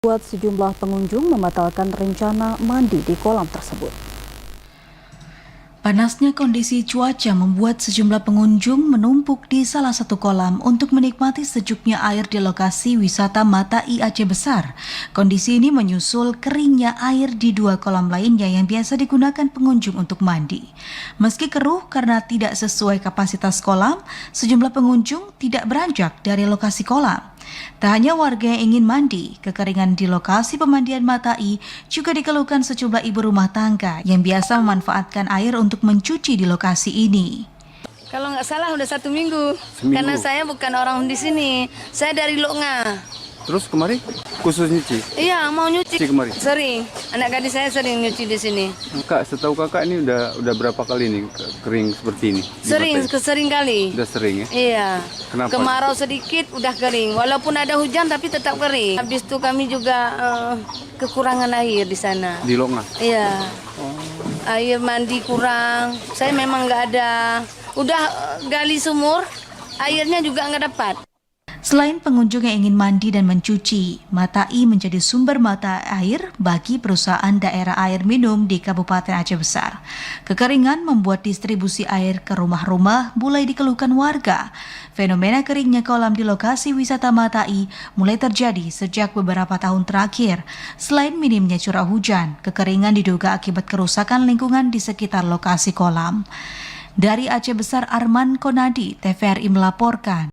Buat sejumlah pengunjung membatalkan rencana mandi di kolam tersebut. Panasnya kondisi cuaca membuat sejumlah pengunjung menumpuk di salah satu kolam untuk menikmati sejuknya air di lokasi wisata Mata I Aceh Besar. Kondisi ini menyusul keringnya air di dua kolam lainnya yang biasa digunakan pengunjung untuk mandi. Meski keruh karena tidak sesuai kapasitas kolam, sejumlah pengunjung tidak beranjak dari lokasi kolam. Tak hanya warga yang ingin mandi, kekeringan di lokasi pemandian Mata I juga dikeluhkan sejumlah ibu rumah tangga yang biasa memanfaatkan air untuk mencuci di lokasi ini. Kalau nggak salah udah 1 minggu, karena saya bukan orang di sini, saya dari Loknga. Terus kemarin khusus nyuci? Iya, mau nyuci Kemarin? sering, anak gadis saya sering nyuci di sini. Kak, setahu kakak ini udah berapa kali nih kering seperti ini? Sering kali. Udah sering ya? Iya. Kenapa? Kemarau sedikit udah kering, walaupun ada hujan tapi tetap kering. Habis itu kami juga kekurangan air di sana. Di Loknga? Iya. Air mandi kurang, saya memang nggak ada. Udah gali sumur, airnya juga nggak dapat. Selain pengunjung yang ingin mandi dan mencuci, Mata I menjadi sumber mata air bagi perusahaan daerah air minum di Kabupaten Aceh Besar. Kekeringan membuat distribusi air ke rumah-rumah mulai dikeluhkan warga. Fenomena keringnya kolam di lokasi wisata Mata I mulai terjadi sejak beberapa tahun terakhir. Selain minimnya curah hujan, kekeringan diduga akibat kerusakan lingkungan di sekitar lokasi kolam. Dari Aceh Besar, Arman Konadi, TVRI melaporkan.